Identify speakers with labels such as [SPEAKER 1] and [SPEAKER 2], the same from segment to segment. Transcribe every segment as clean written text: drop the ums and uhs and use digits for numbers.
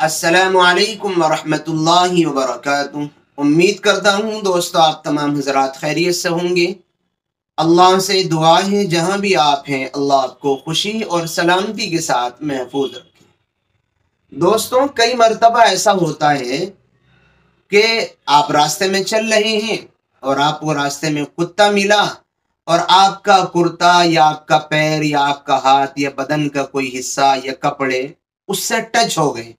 [SPEAKER 1] अस्सलामुअलैकुम वरहमतुल्लाहि वबरकातुहू। उम्मीद करता हूँ दोस्तों आप तमाम हजरात खैरियत से होंगे। अल्लाह से दुआ है जहाँ भी आप हैं अल्लाह आपको खुशी और सलामती के साथ महफूज रखे। दोस्तों कई मरतबा ऐसा होता है कि आप रास्ते में चल रहे हैं और आपको रास्ते में कुत्ता मिला और आपका कुर्ता या आपका पैर या आपका हाथ या बदन का कोई हिस्सा या कपड़े उससे टच हो गए,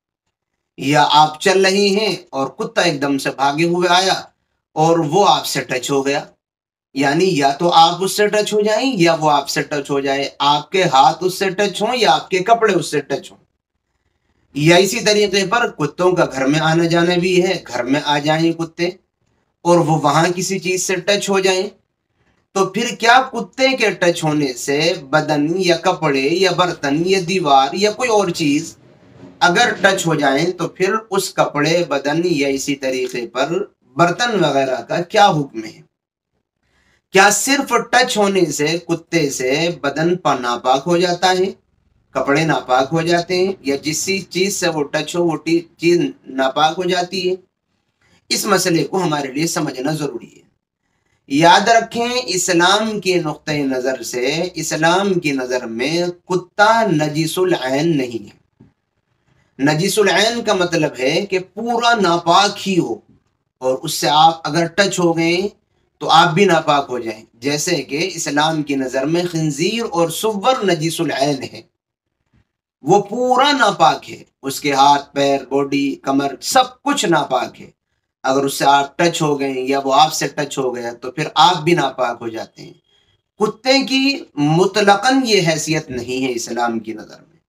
[SPEAKER 1] या आप चल रही हैं और कुत्ता एकदम से भागे हुए आया और वो आपसे टच हो गया। यानी या तो आप उससे टच हो जाएं या वो आपसे टच हो जाए, आपके हाथ उससे टच हो या आपके कपड़े उससे टच हो। या इसी तरीके पर कुत्तों का घर में आना जाना भी है, घर में आ जाएं कुत्ते और वो वहां किसी चीज से टच हो जाएं, तो फिर क्या कुत्ते के टच होने से बदन या कपड़े या बर्तन या दीवार या कोई और चीज अगर टच हो जाए तो फिर उस कपड़े बदन या इसी तरीके पर बर्तन वगैरह का क्या हुक्म है? क्या सिर्फ टच होने से कुत्ते से बदन पर नापाक हो जाता है, कपड़े नापाक हो जाते हैं, या जिस चीज से वो टच हो वो चीज नापाक हो जाती है? इस मसले को हमारे लिए समझना जरूरी है। याद रखें, इस्लाम के नुक्ते नजर से, इस्लाम की नजर में कुत्ता नजीसुल ऐन नहीं है। नजीसुल ऐन का मतलब है कि पूरा नापाक ही हो और उससे आप अगर टच हो गए तो आप भी नापाक हो जाएं। जैसे कि इस्लाम की नजर में खिंजीर और सुवर नजीसुल ऐन है, वो पूरा नापाक है, उसके हाथ पैर बॉडी कमर सब कुछ नापाक है। अगर उससे आप टच हो गए या वो आपसे टच हो गया तो फिर आप भी नापाक हो जाते हैं। कुत्ते की मुतलकन ये हैसियत नहीं है इस्लाम की नजर में,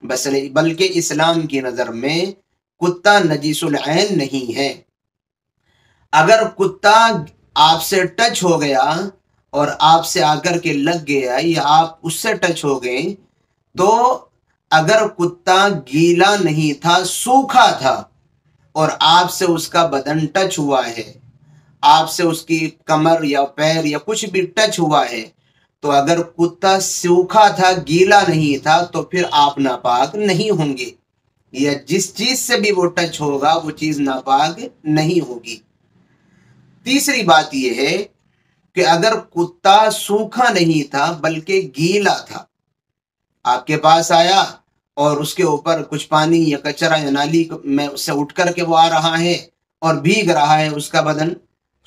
[SPEAKER 1] बस बल्कि इस्लाम की नजर में कुत्ता नजीसुल ऐन नहीं है। अगर कुत्ता आपसे टच हो गया और आपसे आकर के लग गया या आप उससे टच हो गए, तो अगर कुत्ता गीला नहीं था, सूखा था और आपसे उसका बदन टच हुआ है, आपसे उसकी कमर या पैर या कुछ भी टच हुआ है, तो अगर कुत्ता सूखा था गीला नहीं था तो फिर आप नापाक नहीं होंगे, या जिस चीज से भी वो टच होगा वो चीज नापाक नहीं होगी। तीसरी बात यह है कि अगर कुत्ता सूखा नहीं था बल्कि गीला था, आपके पास आया और उसके ऊपर कुछ पानी या कचरा या नाली में उससे उठ करके वो आ रहा है और भीग रहा है, उसका बदन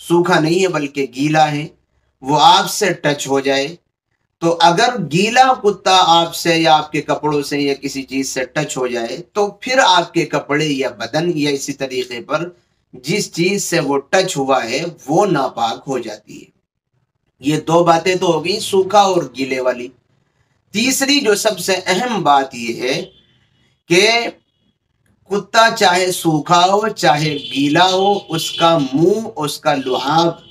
[SPEAKER 1] सूखा नहीं है बल्कि गीला है, वो आपसे टच हो जाए, तो अगर गीला कुत्ता आपसे या आपके कपड़ों से या किसी चीज से टच हो जाए तो फिर आपके कपड़े या बदन या इसी तरीके पर जिस चीज से वो टच हुआ है वो नापाक हो जाती है। ये दो बातें तो हो गई सूखा और गीले वाली। तीसरी जो सबसे अहम बात यह है कि कुत्ता चाहे सूखा हो चाहे गीला हो, उसका मुंह, उसका लुआब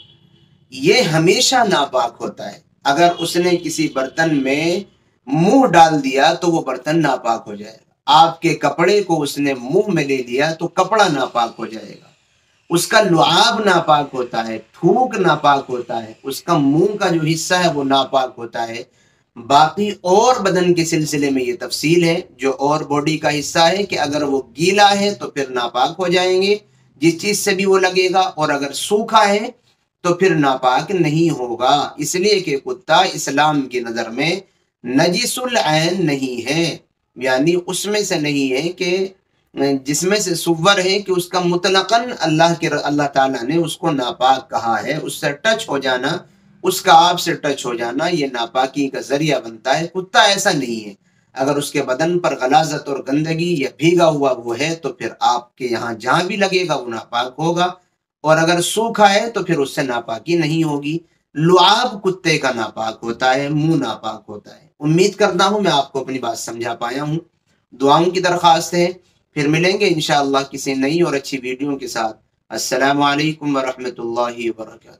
[SPEAKER 1] ये हमेशा नापाक होता है। अगर उसने किसी बर्तन में मुंह डाल दिया तो वो बर्तन नापाक हो जाएगा। आपके कपड़े को उसने मुंह में ले लिया तो कपड़ा नापाक हो जाएगा। उसका लुआब नापाक होता है, थूक नापाक होता है, उसका मुंह का जो हिस्सा है वो नापाक होता है। बाकी और बदन के सिलसिले में ये तफसील है, जो और बॉडी का हिस्सा है कि अगर वो गीला है तो फिर नापाक हो जाएंगे जिस चीज से भी वो लगेगा, और अगर सूखा है तो फिर नापाक नहीं होगा। इसलिए कि कुत्ता इस्लाम की नजर में नजीसुल ऐन नहीं है, यानी उसमें से नहीं है कि जिसमें से सुवर है कि उसका मुतलकन अल्लाह ताला ने उसको नापाक कहा है। उससे टच हो जाना, उसका आपसे टच हो जाना ये नापाकी का जरिया बनता है। कुत्ता ऐसा नहीं है, अगर उसके बदन पर गलाजत और गंदगी या भीगा हुआ वो है तो फिर आपके यहाँ जहां भी लगेगा वो नापाक होगा, और अगर सूखा है तो फिर उससे नापाकी नहीं होगी। लुआब कुत्ते का नापाक होता है, मुंह नापाक होता है। उम्मीद करता हूं मैं आपको अपनी बात समझा पाया हूं। दुआओं की दरख्वास्त है, फिर मिलेंगे इंशाअल्लाह किसी नई और अच्छी वीडियो के साथ। अस्सलामु अलैकुम वरहमतुल्लाहि वबरकातुहू।